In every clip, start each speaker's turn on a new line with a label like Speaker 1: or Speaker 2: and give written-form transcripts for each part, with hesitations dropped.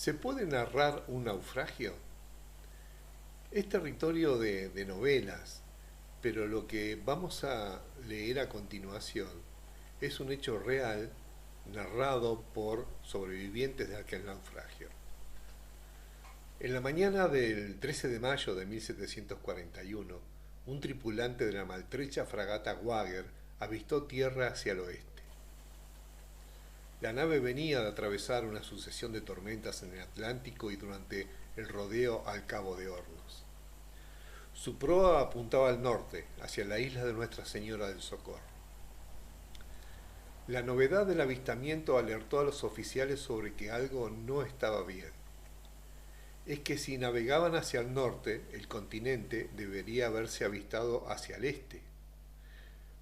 Speaker 1: ¿Se puede narrar un naufragio? Es territorio de novelas, pero lo que vamos a leer a continuación es un hecho real narrado por sobrevivientes de aquel naufragio. En la mañana del 13 de mayo de 1741, un tripulante de la maltrecha fragata Wager avistó tierra hacia el oeste. La nave venía de atravesar una sucesión de tormentas en el Atlántico y durante el rodeo al Cabo de Hornos. Su proa apuntaba al norte, hacia la isla de Nuestra Señora del Socorro. La novedad del avistamiento alertó a los oficiales sobre que algo no estaba bien. Es que si navegaban hacia el norte, el continente debería haberse avistado hacia el este.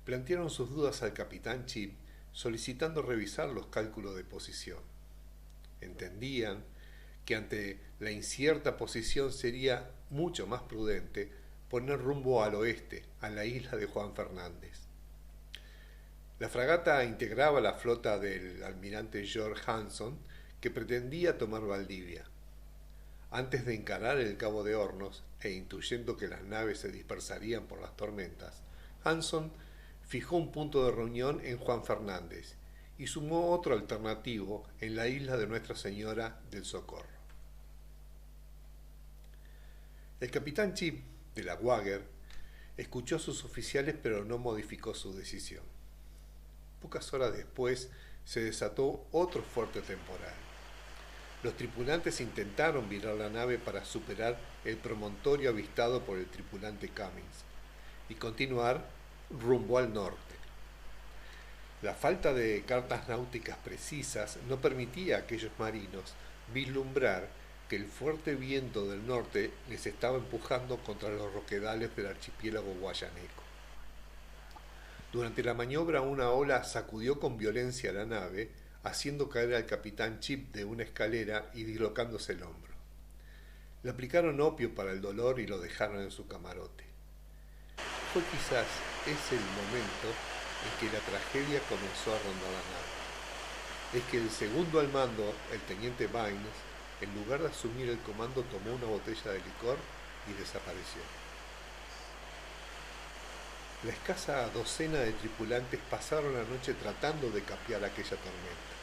Speaker 1: Plantearon sus dudas al capitán Chip, solicitando revisar los cálculos de posición. Entendían que ante la incierta posición sería mucho más prudente poner rumbo al oeste, a la isla de Juan Fernández. La fragata integraba la flota del almirante George Hanson, que pretendía tomar Valdivia. Antes de encarar el Cabo de Hornos, e intuyendo que las naves se dispersarían por las tormentas, Hanson fijó un punto de reunión en Juan Fernández y sumó otro alternativo en la isla de Nuestra Señora del Socorro. El capitán Chip, de la Wager, escuchó a sus oficiales pero no modificó su decisión. Pocas horas después se desató otro fuerte temporal. Los tripulantes intentaron virar la nave para superar el promontorio avistado por el tripulante Cummings y continuar rumbo al norte. La falta de cartas náuticas precisas no permitía a aquellos marinos vislumbrar que el fuerte viento del norte les estaba empujando contra los roquedales del archipiélago guayaneco. Durante la maniobra una ola sacudió con violencia la nave, haciendo caer al capitán Chip de una escalera y dislocándose el hombro. Le aplicaron opio para el dolor y lo dejaron en su camarote. Fue quizás ese el momento en que la tragedia comenzó a rondar la nave. Es que el segundo al mando, el teniente Baines, en lugar de asumir el comando, tomó una botella de licor y desapareció. La escasa docena de tripulantes pasaron la noche tratando de capear aquella tormenta.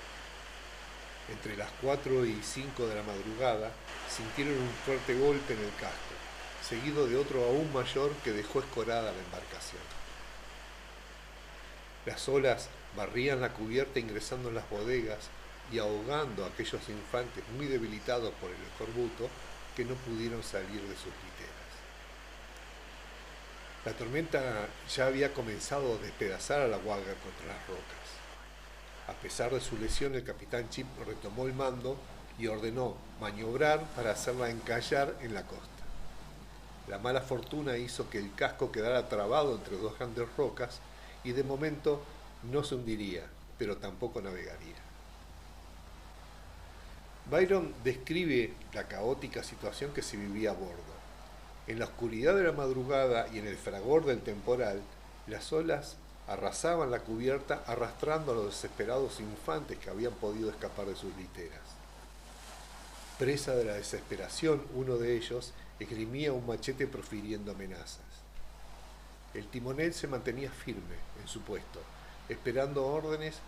Speaker 1: Entre las 4 y 5 de la madrugada sintieron un fuerte golpe en el casco, seguido de otro aún mayor que dejó escorada la embarcación. Las olas barrían la cubierta ingresando en las bodegas y ahogando a aquellos infantes muy debilitados por el escorbuto que no pudieron salir de sus literas. La tormenta ya había comenzado a despedazar a la Wager contra las rocas. A pesar de su lesión, el capitán Chip retomó el mando y ordenó maniobrar para hacerla encallar en la costa. La mala fortuna hizo que el casco quedara trabado entre dos grandes rocas y de momento no se hundiría, pero tampoco navegaría. Byron describe la caótica situación que se vivía a bordo. En la oscuridad de la madrugada y en el fragor del temporal, las olas arrasaban la cubierta arrastrando a los desesperados infantes que habían podido escapar de sus literas. Presa de la desesperación, uno de ellos esgrimía un machete profiriendo amenazas. El timonel se mantenía firme en su puesto, esperando órdenes,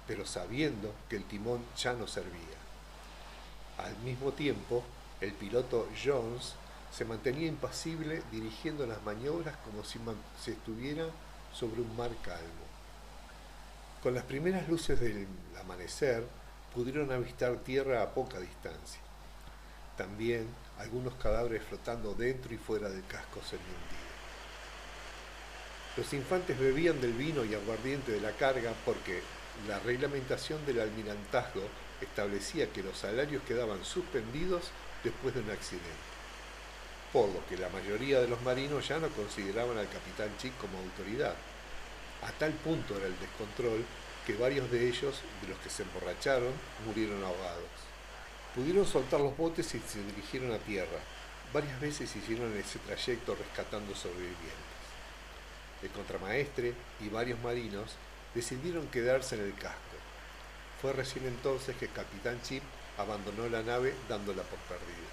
Speaker 1: pero sabiendo que el timón ya no servía. Al mismo tiempo, el piloto Jones se mantenía impasible dirigiendo las maniobras como si se estuviera sobre un mar calmo. Con las primeras luces del amanecer pudieron avistar tierra a poca distancia. También algunos cadáveres flotando dentro y fuera del casco semi-hundido. Los infantes bebían del vino y aguardiente de la carga porque la reglamentación del almirantazgo establecía que los salarios quedaban suspendidos después de un accidente, por lo que la mayoría de los marinos ya no consideraban al capitán Chip como autoridad. A tal punto era el descontrol que varios de ellos, de los que se emborracharon, murieron ahogados. Pudieron soltar los botes y se dirigieron a tierra. Varias veces hicieron ese trayecto rescatando sobrevivientes. El contramaestre y varios marinos decidieron quedarse en el casco. Fue recién entonces que el capitán Chip abandonó la nave dándola por perdida.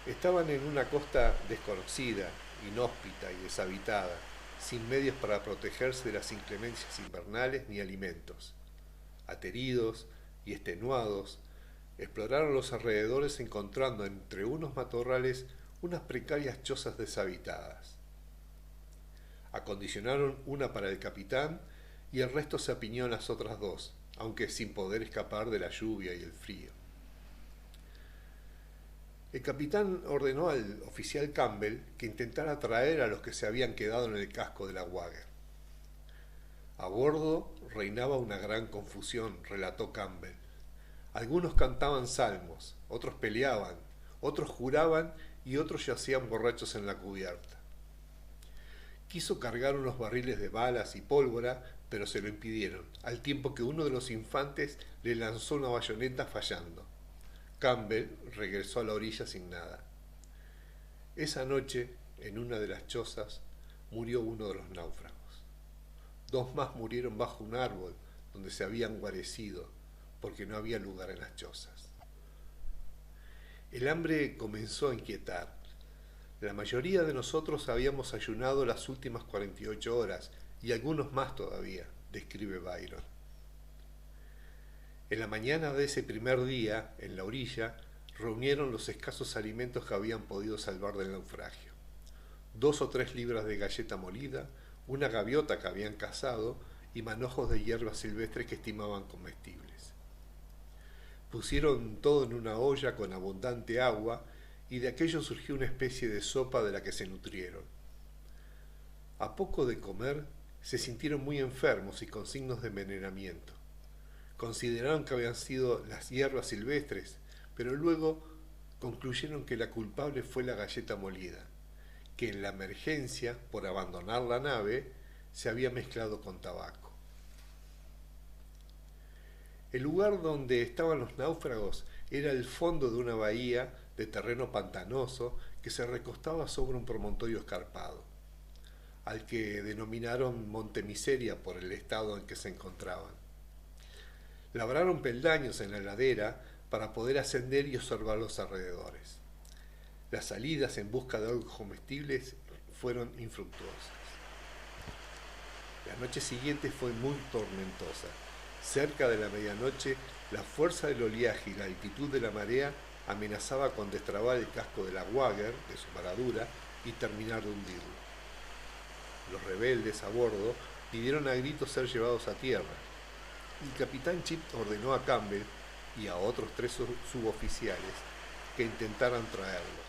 Speaker 1: Estaban en una costa desconocida, inhóspita y deshabitada, sin medios para protegerse de las inclemencias invernales ni alimentos. Ateridos y extenuados, exploraron los alrededores encontrando entre unos matorrales unas precarias chozas deshabitadas. Acondicionaron una para el capitán y el resto se apiñó en las otras dos, aunque sin poder escapar de la lluvia y el frío. El capitán ordenó al oficial Campbell que intentara traer a los que se habían quedado en el casco de la Wagger. A bordo reinaba una gran confusión, relató Campbell. Algunos cantaban salmos, otros peleaban, otros juraban y otros yacían borrachos en la cubierta. Quiso cargar unos barriles de balas y pólvora, pero se lo impidieron, al tiempo que uno de los infantes le lanzó una bayoneta fallando. Campbell regresó a la orilla sin nada. Esa noche, en una de las chozas, murió uno de los náufragos. 2 más murieron bajo un árbol donde se habían guarecido, porque no había lugar en las chozas. El hambre comenzó a inquietar. La mayoría de nosotros habíamos ayunado las últimas 48 horas y algunos más todavía, describe Byron. En la mañana de ese primer día, en la orilla, reunieron los escasos alimentos que habían podido salvar del naufragio. 2 o 3 libras de galleta molida, una gaviota que habían cazado y manojos de hierba silvestre que estimaban comestibles. Pusieron todo en una olla con abundante agua y de aquello surgió una especie de sopa de la que se nutrieron. A poco de comer, se sintieron muy enfermos y con signos de envenenamiento. Consideraron que habían sido las hierbas silvestres, pero luego concluyeron que la culpable fue la galleta molida, que en la emergencia, por abandonar la nave, se había mezclado con tabaco. El lugar donde estaban los náufragos era el fondo de una bahía de terreno pantanoso que se recostaba sobre un promontorio escarpado, al que denominaron Monte Miseria por el estado en que se encontraban. Labraron peldaños en la ladera para poder ascender y observar los alrededores. Las salidas en busca de algo comestibles fueron infructuosas. La noche siguiente fue muy tormentosa. Cerca de la medianoche, la fuerza del oleaje y la altitud de la marea amenazaba con destrabar el casco de la Wagger, de su paradura, y terminar de hundirlo. Los rebeldes a bordo pidieron a gritos ser llevados a tierra. El capitán Chip ordenó a Campbell y a otros 3 suboficiales que intentaran traerlos.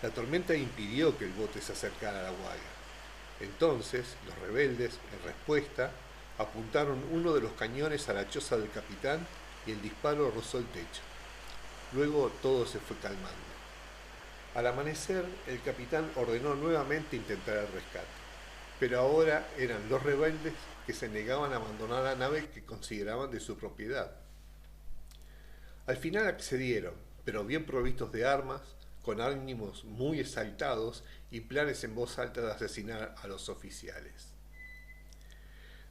Speaker 1: La tormenta impidió que el bote se acercara a la Wagger. Entonces, los rebeldes, en respuesta, apuntaron uno de los cañones a la choza del capitán y el disparo rozó el techo. Luego todo se fue calmando. Al amanecer, el capitán ordenó nuevamente intentar el rescate, pero ahora eran los rebeldes que se negaban a abandonar la nave que consideraban de su propiedad. Al final accedieron, pero bien provistos de armas, con ánimos muy exaltados y planes en voz alta de asesinar a los oficiales.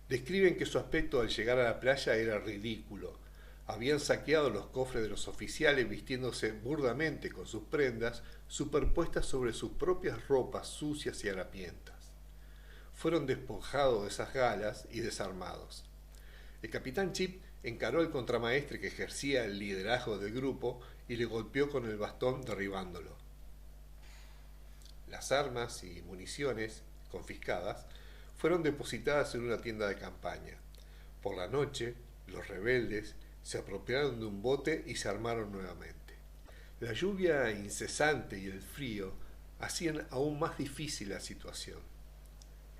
Speaker 1: Describen que su aspecto al llegar a la playa era ridículo. Habían saqueado los cofres de los oficiales vistiéndose burdamente con sus prendas superpuestas sobre sus propias ropas sucias y harapientas. Fueron despojados de esas galas y desarmados. El capitán Chip encaró al contramaestre que ejercía el liderazgo del grupo y le golpeó con el bastón derribándolo. Las armas y municiones confiscadas fueron depositadas en una tienda de campaña. Por la noche, los rebeldes se apropiaron de un bote y se armaron nuevamente. La lluvia incesante y el frío hacían aún más difícil la situación.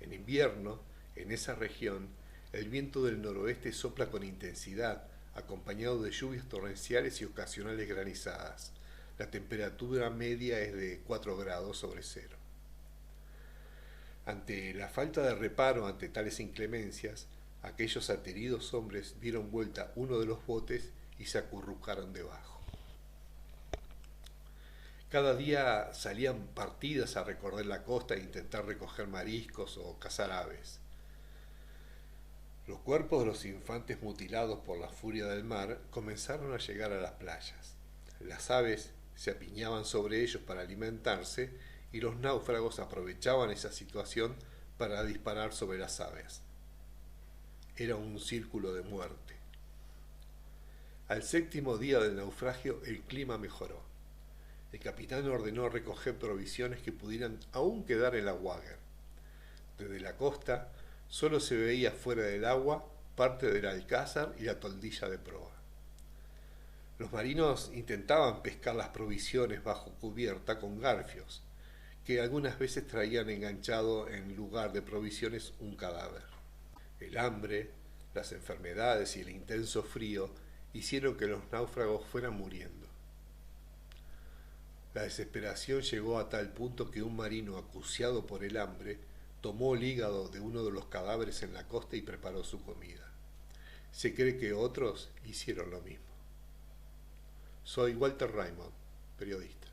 Speaker 1: En invierno, en esa región, el viento del noroeste sopla con intensidad, acompañado de lluvias torrenciales y ocasionales granizadas. La temperatura media es de 4 grados sobre cero. Ante la falta de reparo ante tales inclemencias, aquellos ateridos hombres dieron vuelta uno de los botes y se acurrucaron debajo. Cada día salían partidas a recorrer la costa e intentar recoger mariscos o cazar aves. Los cuerpos de los infantes mutilados por la furia del mar comenzaron a llegar a las playas. Las aves se apiñaban sobre ellos para alimentarse y los náufragos aprovechaban esa situación para disparar sobre las aves. Era un círculo de muerte. Al séptimo día del naufragio el clima mejoró. El capitán ordenó recoger provisiones que pudieran aún quedar en la Wagger. Desde la costa solo se veía fuera del agua parte del alcázar y la toldilla de proa. Los marinos intentaban pescar las provisiones bajo cubierta con garfios, que algunas veces traían enganchado en lugar de provisiones un cadáver. El hambre, las enfermedades y el intenso frío hicieron que los náufragos fueran muriendo. La desesperación llegó a tal punto que un marino acuciado por el hambre tomó el hígado de uno de los cadáveres en la costa y preparó su comida. Se cree que otros hicieron lo mismo. Soy Walter Raymond, periodista.